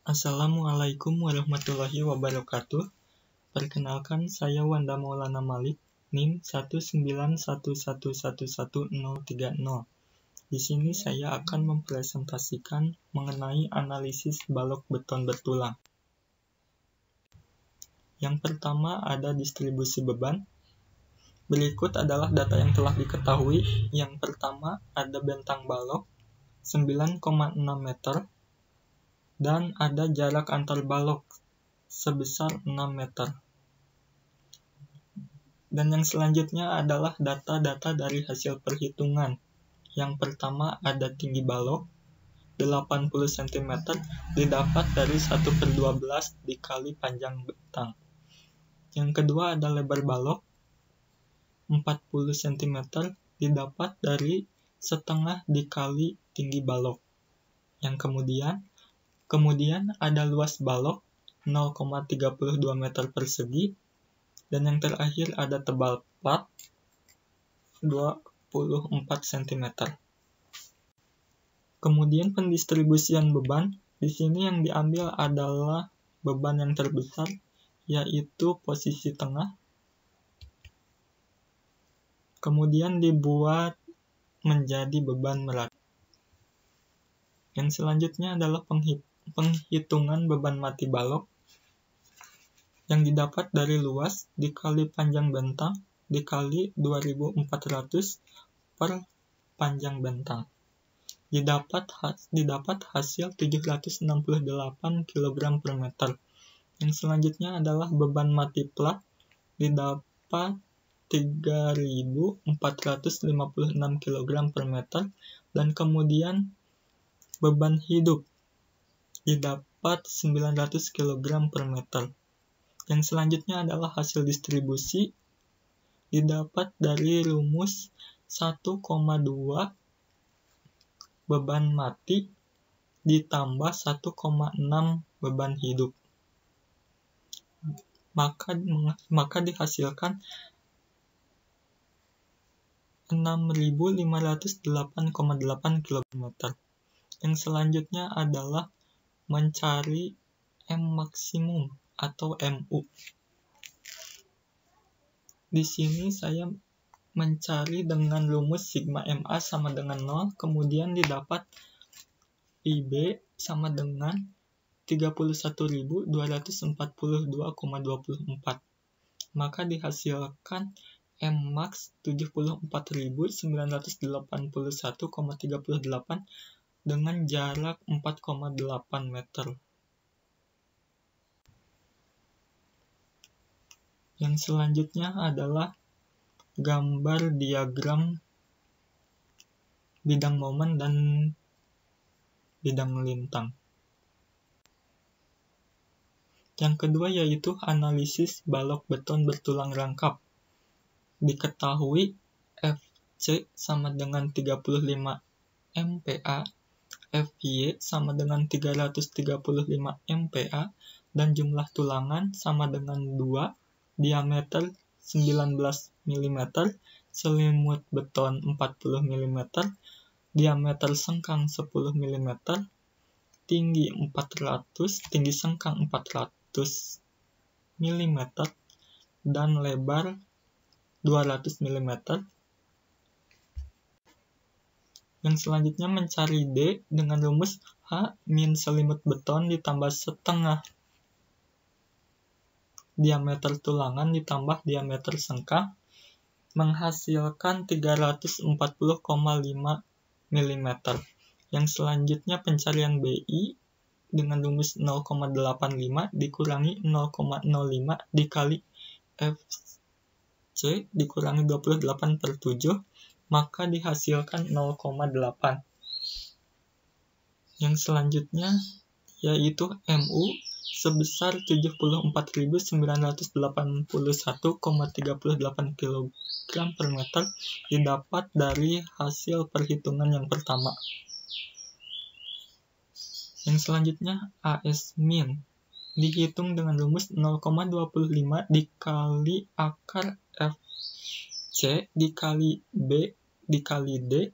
Assalamualaikum warahmatullahi wabarakatuh. Perkenalkan, saya Wanda Maulana Malik, NIM 191111030. Di sini saya akan mempresentasikan mengenai analisis balok beton bertulang. Yang pertama ada distribusi beban. Berikut adalah data yang telah diketahui. Yang pertama ada bentang balok 9,6 meter dan ada jarak antar balok sebesar 6 meter. Dan yang selanjutnya adalah data-data dari hasil perhitungan. Yang pertama ada tinggi balok 80 cm didapat dari 1/12 dikali panjang bentang. Yang kedua ada lebar balok 40 cm didapat dari setengah dikali tinggi balok. Yang kemudian ada luas balok 0,32 meter persegi. Dan yang terakhir ada tebal plat 24 cm. Kemudian pendistribusian beban, di sini yang diambil adalah beban yang terbesar, yaitu posisi tengah. Kemudian dibuat menjadi beban merata. Yang selanjutnya adalah penghitungan beban mati balok yang didapat dari luas dikali panjang bentang dikali 2400 per panjang bentang. Didapat hasil 768 kg per meter. Yang selanjutnya adalah beban mati plat didapat 3456 kg per meter. Dan kemudian beban hidup didapat 900 kg per meter. Yang selanjutnya adalah hasil distribusi didapat dari rumus 1,2 beban mati ditambah 1,6 beban hidup. Maka dihasilkan 6.508,8 km. Yang selanjutnya adalah mencari M maksimum atau MU. Di sini saya mencari dengan rumus sigma MA sama dengan 0, kemudian didapat IB sama dengan 31.242,24. Maka dihasilkan Mmax 74.981,38 dengan jarak 4,8 meter. Yang selanjutnya adalah gambar diagram bidang momen dan bidang lintang. Yang kedua yaitu analisis balok beton bertulang rangkap. Diketahui FC sama dengan 35 MPa, FY sama dengan 335 MPa, dan jumlah tulangan sama dengan 2, diameter 19 mm, selimut beton 40 mm, diameter sengkang 10 mm, tinggi sengkang 400 mm, dan lebar 200 mm. Yang selanjutnya mencari D dengan rumus H min selimut beton ditambah setengah diameter tulangan ditambah diameter sengkang menghasilkan 340,5 mm. Yang selanjutnya pencarian BI dengan rumus 0,85 dikurangi 0,05 dikali FC dikurangi 28/7, maka dihasilkan 0,8. Yang selanjutnya yaitu MU sebesar 74.981,38 kg per meter didapat dari hasil perhitungan yang pertama. Yang selanjutnya AS min dihitung dengan rumus 0,25 dikali akar FC dikali B dikali D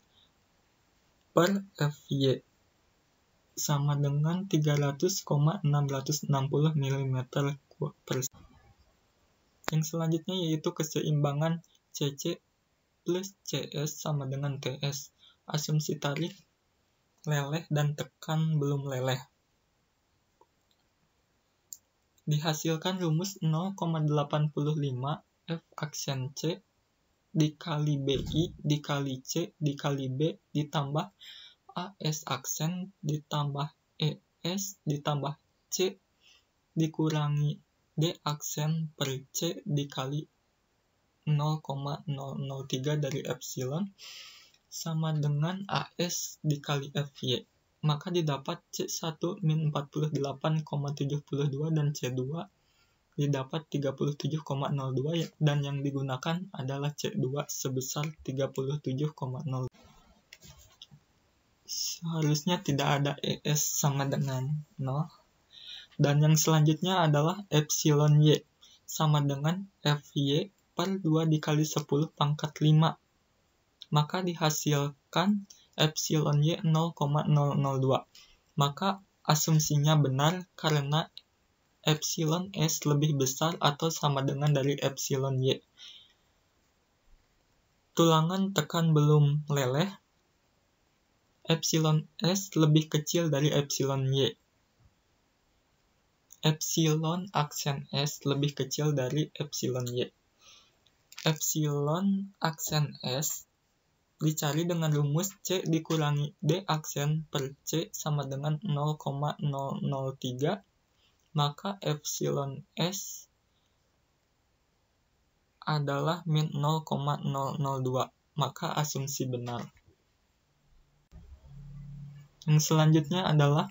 per FY sama dengan 300,660 mm per second. Yang selanjutnya yaitu keseimbangan CC plus CS sama dengan TS. Asumsi tarik leleh dan tekan belum leleh. Dihasilkan rumus 0,85 F aksen C dikali BI dikali C dikali B ditambah AS aksen ditambah ES ditambah C dikurangi D aksen per C dikali 0,003 dari epsilon sama dengan AS dikali FY. Maka didapat C1 min 48,72 dan C2 didapat 37,02 dan yang digunakan adalah C2 sebesar 37,02. Seharusnya tidak ada ES sama dengan 0. Dan yang selanjutnya adalah epsilon Y sama dengan FY per 2 dikali 10 pangkat 5. Maka dihasilkan epsilon Y 0,002. Maka asumsinya benar karena epsilon S lebih besar atau sama dengan dari epsilon Y. Tulangan tekan belum leleh. Epsilon S lebih kecil dari epsilon Y. Epsilon aksen S lebih kecil dari epsilon Y. Epsilon aksen S dicari dengan rumus C dikurangi D aksen per C sama dengan 0,003. Maka epsilon S adalah min 0,002. Maka asumsi benar. Yang selanjutnya adalah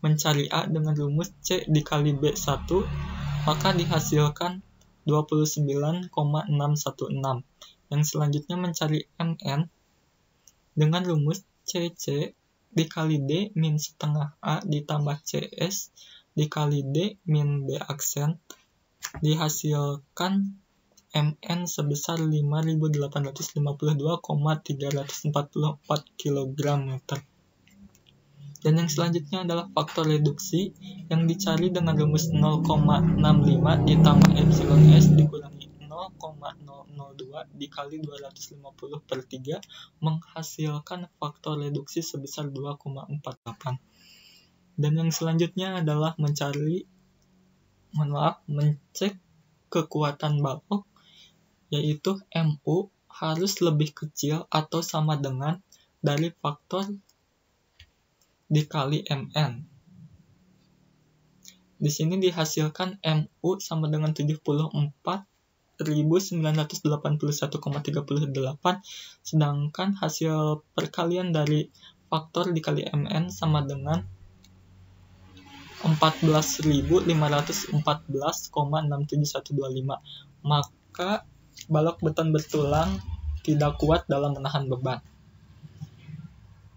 mencari A dengan rumus C dikali B1, maka dihasilkan 29,616. Yang selanjutnya mencari MN dengan rumus CC dikali D min setengah A ditambah CS dikali D min B aksen, dihasilkan MN sebesar 5.852,344 kg/meter. Dan yang selanjutnya adalah faktor reduksi yang dicari dengan rumus 0,65 ditambah epsilon S dikurangi 0,002 dikali 250 per 3 menghasilkan faktor reduksi sebesar 2,48. Dan yang selanjutnya adalah mencek kekuatan balok, yaitu MU harus lebih kecil atau sama dengan dari faktor dikali MN. Di sini dihasilkan MU sama dengan 74.981,38, sedangkan hasil perkalian dari faktor dikali MN sama dengan 14.514,67125. Maka balok beton bertulang tidak kuat dalam menahan beban.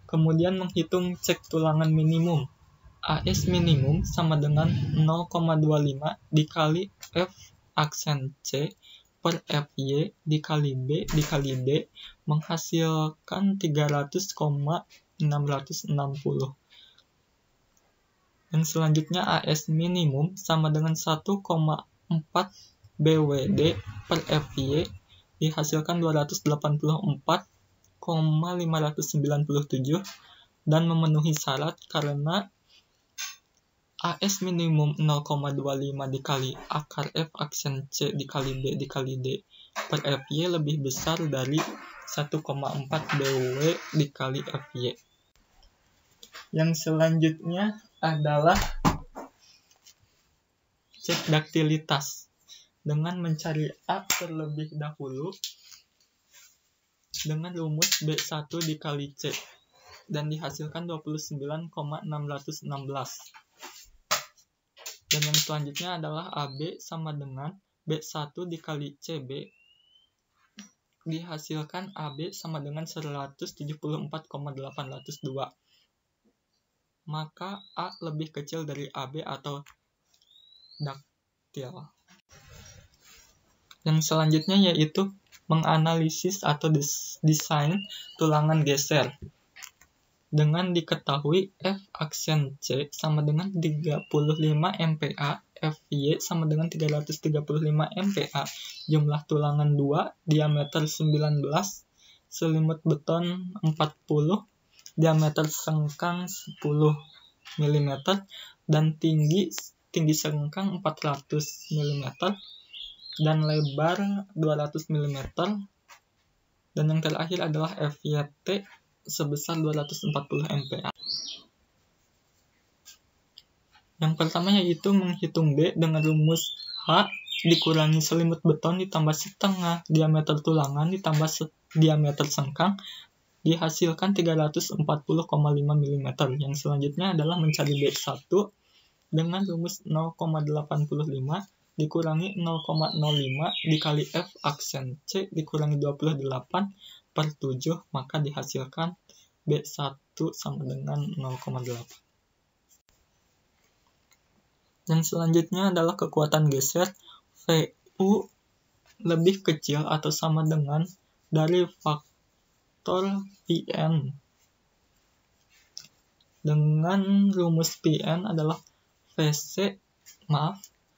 Kemudian menghitung cek tulangan minimum. AS minimum sama dengan 0,25 dikali F aksen C per FY dikali B dikali D menghasilkan 300,660. Yang selanjutnya AS minimum sama dengan 1,4 BWD per FY dihasilkan 284,597 dan memenuhi syarat karena AS minimum 0,25 dikali akar F aksen C dikali B dikali D per FY lebih besar dari 1,4 BW dikali FY. Yang selanjutnya adalah cek daktilitas dengan mencari A terlebih dahulu dengan rumus B1 dikali C dan dihasilkan 29,616. Dan yang selanjutnya adalah AB sama dengan B1 dikali CB, dihasilkan AB sama dengan 174,802. Maka A lebih kecil dari AB atau daktil. Yang selanjutnya yaitu menganalisis atau desain tulangan geser. dengan diketahui F aksen C sama dengan 35 MPa, Fy sama dengan 335 MPa, jumlah tulangan 2, diameter 19, selimut beton 40, diameter sengkang 10 mm, dan tinggi sengkang 400 mm, dan lebar 200 mm, dan yang terakhir adalah Fyt sebesar 240 MPa. Yang pertama yaitu menghitung B dengan rumus H dikurangi selimut beton ditambah setengah diameter tulangan ditambah diameter sengkang dihasilkan 340,5 mm. Yang selanjutnya adalah mencari B1 dengan rumus 0,85 dikurangi 0,05 dikali F aksen C dikurangi 28/7, maka dihasilkan B1 sama dengan 0,8. Yang selanjutnya adalah kekuatan geser. Vu lebih kecil atau sama dengan dari faktor Pn. Dengan rumus Pn adalah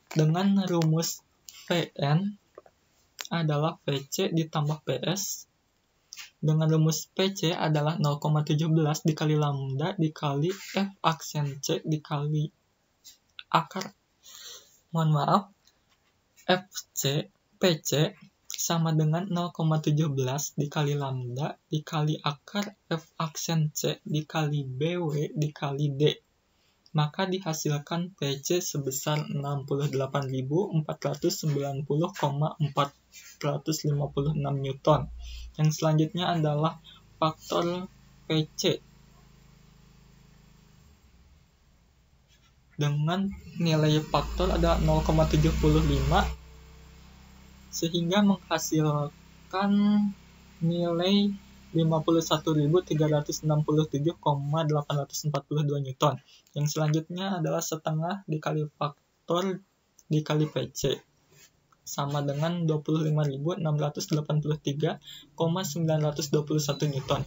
dengan rumus Pn adalah Pc ditambah Ps. Dengan rumus Pc adalah 0,17 dikali lambda dikali F aksen C dikali akar. Pc sama dengan 0,17 dikali lambda dikali akar F aksen C dikali BW dikali D. Maka dihasilkan Pc sebesar 68.490,456 Newton. Yang selanjutnya adalah faktor Pc. Dengan nilai faktor adalah 0,75 sehingga menghasilkan nilai 51.367,842 Newton. Yang selanjutnya adalah setengah dikali faktor dikali Pc sama dengan 25.683,921 Newton.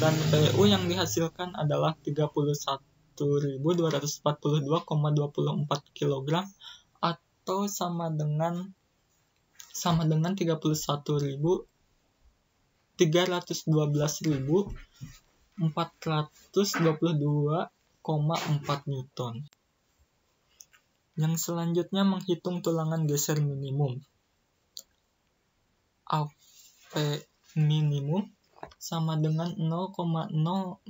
Dan Pu yang dihasilkan adalah 31.242,24 kg atau sama dengan 312.422,4 Newton. Yang selanjutnya menghitung tulangan geser minimum. Av minimum sama dengan 0,062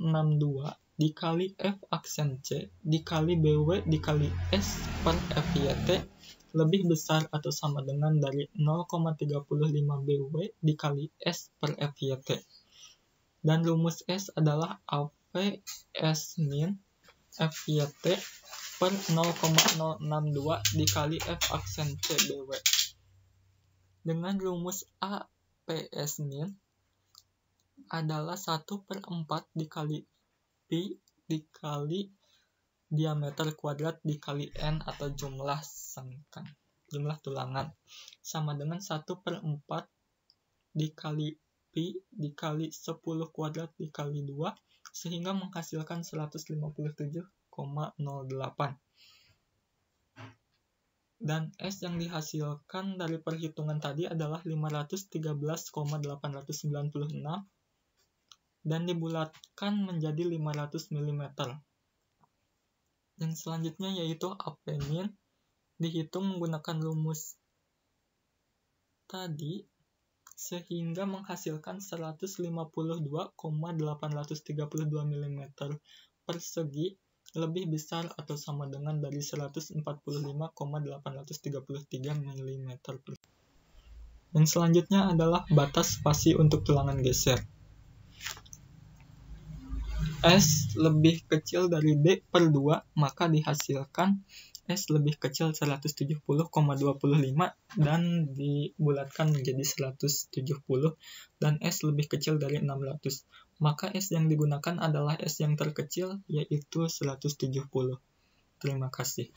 dikali F aksen C dikali BW dikali S per Fyt lebih besar atau sama dengan dari 0,35 BW dikali S per Fyt. Dan rumus S adalah AV S min Fyt per 0,062 dikali F aksen C BW. Dengan rumus A PS min adalah 1/4 dikali pi dikali diameter kuadrat dikali n atau jumlah tulangan sama dengan 1/4 dikali pi dikali 10 kuadrat dikali 2 sehingga menghasilkan 157,08. Dan S yang dihasilkan dari perhitungan tadi adalah 513,896 dan dibulatkan menjadi 500 mm. Yang selanjutnya yaitu AP min dihitung menggunakan rumus tadi sehingga menghasilkan 152,832 mm persegi lebih besar atau sama dengan dari 145,833 mm persegi. Yang selanjutnya adalah batas spasi untuk tulangan geser. S lebih kecil dari D/2, maka dihasilkan S lebih kecil 170,25 dan dibulatkan menjadi 170, dan S lebih kecil dari 600. Maka S yang digunakan adalah S yang terkecil, yaitu 170. Terima kasih.